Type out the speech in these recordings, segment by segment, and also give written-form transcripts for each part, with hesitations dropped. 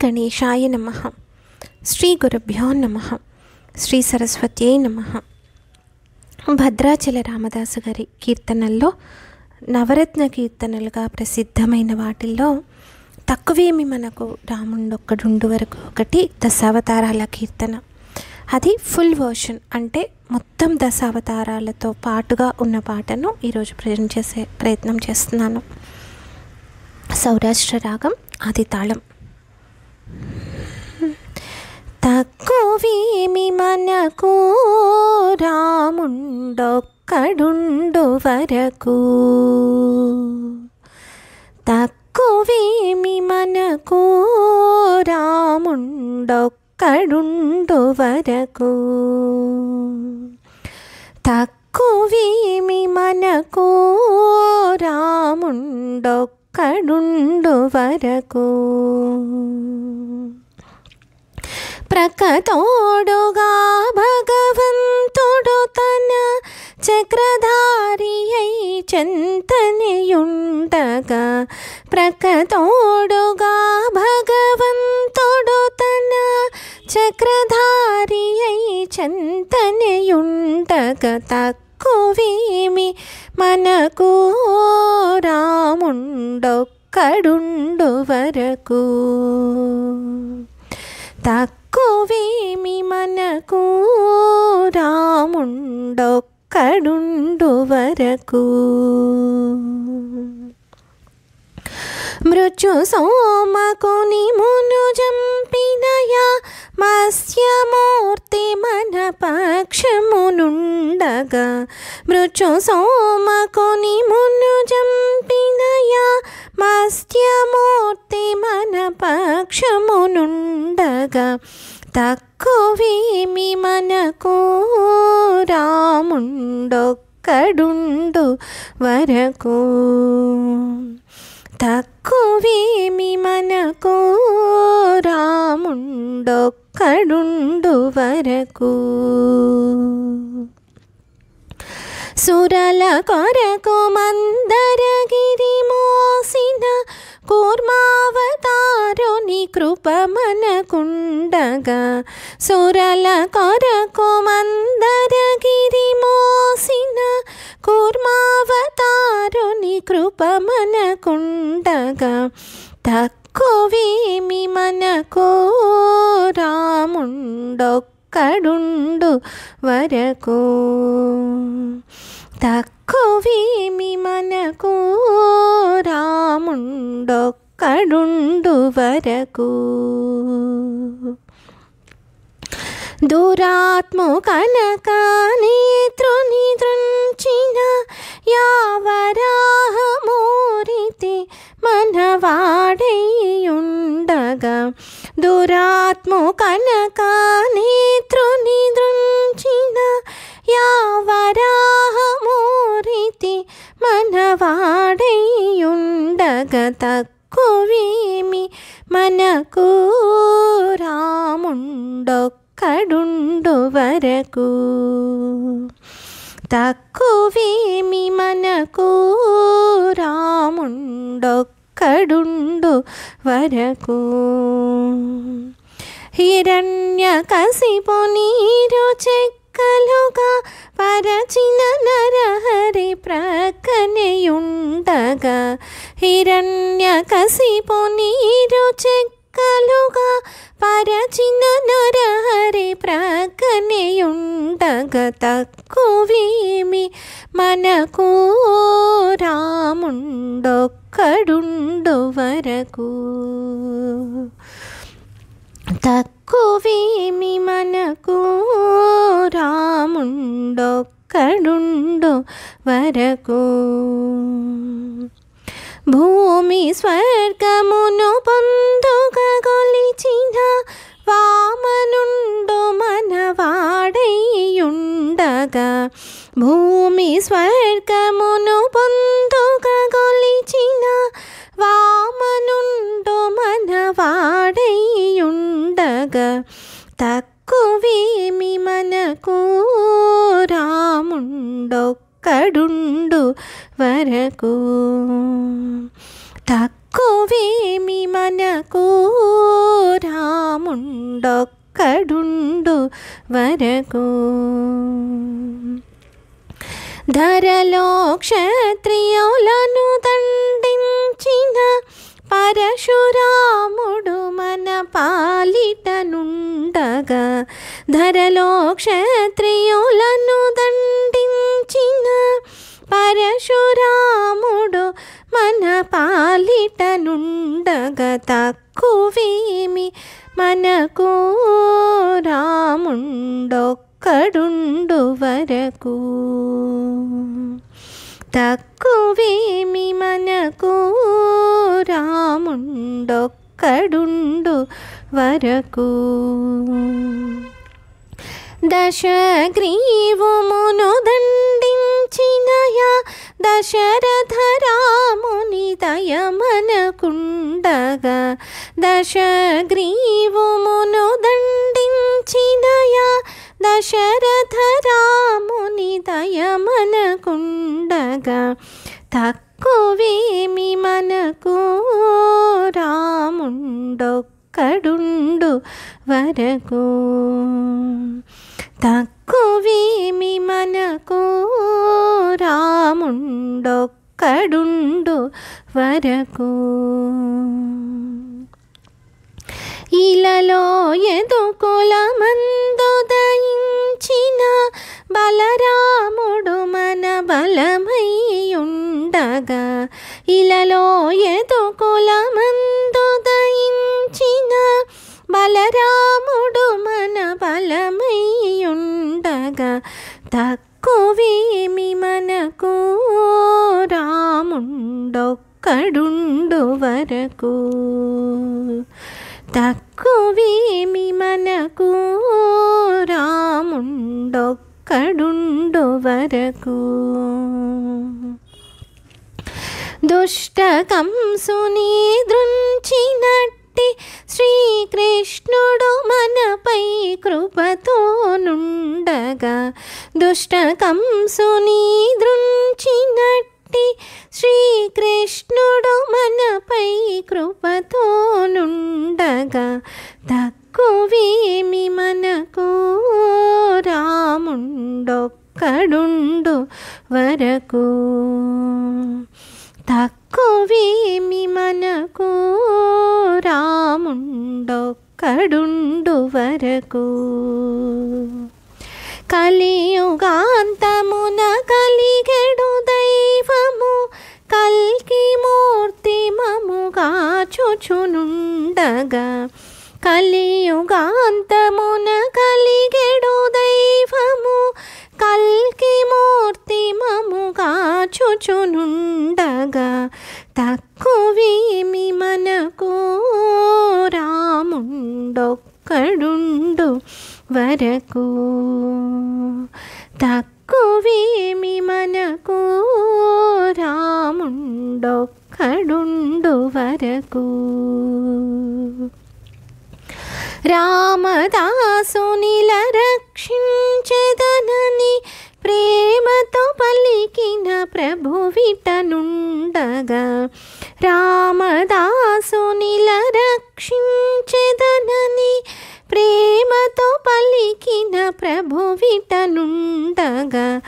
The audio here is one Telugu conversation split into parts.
గణేశాయ నమః. శ్రీ గురుభ్యో నమః. శ్రీ సరస్వత్యై నమః. భద్రాచల రామదాసు గారి కీర్తనల్లో నవరత్న కీర్తనలుగా ప్రసిద్ధమైన వాటిల్లో తక్కువేమి మనకు రాముండొక్కడుండు వరకు ఒకటి దశావతారాల కీర్తన. అది ఫుల్ వర్షన్, అంటే మొత్తం దశావతారాలతో పాటుగా ఉన్న పాటను ఈరోజు ప్రజెంట్ చేసే ప్రయత్నం చేస్తున్నాను. సౌరాష్ట్ర రాగం, ఆది తాళం. తక్కువేమి మనకు రాముండొక్కడుండు వరకు, తక్కువేమి మనకు రాముండొక్కడుండు వరకు, తక్కువేమి మనకు రాముండొక్కడుండు వరకు, ప్రకతోడుగా భగవంతుడు తన చక్రధారి అయి చెంతనేయుండగా, ప్రకతోడుగా భగవంతుడు తన చక్రధారి అయి చెంతనేయుండగా, తక్కువేమి మనకు రాముండొక్కడుండు వరకు, తక్కువేమి మనకు రాముండొక్కడుండు వరకు. మృత్యు సోమకుని మును జంపినయా మత్స్యమూర్తి మన పక్షమునుండగా, మృత్యు సోమకుని మును జంపినయా మత్స్యమూర్తి మన పక్షమునుండగా, తక్కువేమి మనకు రాముండొక్కడుండు వరకు, తక్కువేమి మనకు రాముండొక్కడుండు వరకు. సురల కొరకు మందరగిరి మోసిన కూర్మావతారుని కృప మనకుండగా, సురల కొరకు మందరగిరి మోసిన కూర్మావతారుని కృప మనకుండగా, తక్కువేమి మనకు రాముండొక్కడుండు వరకు, తక్కువేమి మనకు రాముండొక్కడుండు వరకు. దురాత్ము కనక నేత్రుని దృంచిన యావరాహమూరితి మనవాడేయుండగా, దురాత్ము కనక నేత్రుని దృంచిన యావరాహమూరితి మనవాడేయుండగా, తక్కువేమి మనకు రాముండొక్కడుండు వరకు, తక్కువేమి మనకు రాముండొక్కడుండు వరకు. హిరణ్యకశిపుని చెక్కలుగా పరచిన నరహరి ప్రక్కనేయుండగా, హిరణ్యకశిపుని చెక్కలుగా పరచిన నరహరి ప్రక్కనేయుండగా, తక్కువేమి మనకు రాముండొక్కడుండు వరకు, తక్కువేమి మనకు రాముండొక్కడుండు వరకు. భూమి స్వర్గమును పొందుగా గొలిచిన వామనుండు మనవాడేయుండగా, భూమి స్వర్గమును పొందుగా గొలిచిన వామనుండు మనవాడేయుండగా, తక్కువేమి మనకు రాముండొక్కడుండు వరకు, తక్కువేమి మనకు రాముండొక్కడుండు వరకు. ధరలో క్షత్రియులను దండించిన పరశురాముడు మన పాలిటనుండగా. ధరలో క్షత్రియులను దండించిన పరశురాముడు మన పాలిటనుండగా. తక్కువేమి మనకు రాముండొక్కడుండు వరకు. తక్కువేమి మనకు రాముండొక్కడుండు వరకు. దశగ్రీవుమును దండించినయా దశరథ రాముని దయమనకుండగా. దశగ్రీవుమును దండించినయా దశరథ రాముని దయమనకుండగా. తక్కువేమి మనకు రాముండొక్కడుండు వరకు. తక్కువేమి మనకు రాముండొక్కడుండు వరకు. ఇలలో యదుకులమందు దయించిన బలరాముడు మన బలమయ్యుండగా. ఇలలో యదుకులమందు దయించిన బలరాముడు మన బలమయ్యుండగా. తక్కువేమి మనకు రాముండొక్కడుండు వరకు. తక్కువేమి మనకు రాముండొక్కడుండు వరకు. దుష్ట కంసుని దృంచినట్టి శ్రీకృష్ణుడు మనపై కృపతోనుండగా. దుష్ట కంసుని దృంచినట్టి శ్రీకృష్ణుడు మనపై కృపతోనుండగా. తక్కువేమి మనకు రాముండొక్కడుండు వరకు. తక్కువేమి మనకు రాముండొక్కడుండు వరకు. కలియుగాంతమున కలిగెడు దైవము కల్కి మూర్తి మముగాచుచునుండగా. కలియుగాంతమున కలిగెడు దైవము కల్కి మూర్తి మముగాచుచునుండగా. తక్కువేమి మనకు రాముండొక్కడుండు వరకు. తక్కువేమి మనకు రాముండొక్కడుండు వరకు. రామదాసునిల రక్షించెదనని ప్రేమతో పలికిన ప్రభువిటనుండగా. రామదాసునిల రక్షించెదనని ప్రేమతో పలికిన ప్రభువిటనుండగా.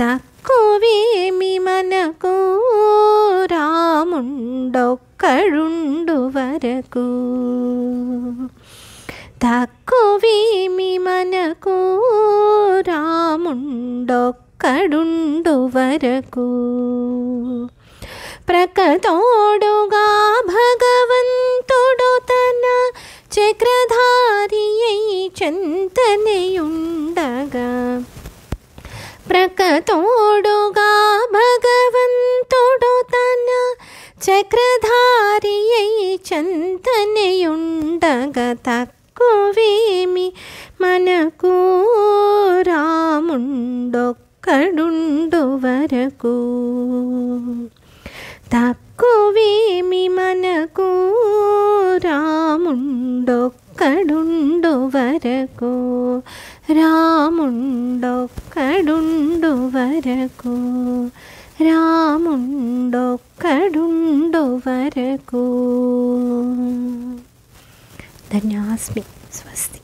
తక్కువేమి మనకు రాముండొక్కడుండు వరకు. తక్కువేమి మనకు రాముండొక్కడుండు వరకు. ప్రకతోడుగా భగవంతుడు తన చక్రధారి అయి చెంతనేయుండగా. ప్రకతోడుగా భగవంతుడు తన చక్రధారి అయి చెంతనేయుండగా. తక్కువేమి మనకు రాముండొక్కడుండు వరకు. తక్కువేమి మనకు రాముండొక్కడుండు వరకు. రాముండొక్కడుండు వరకు. రాముండొక్కడుండు వరకు. వరకు. ధన్యాస్మి. స్వస్తి.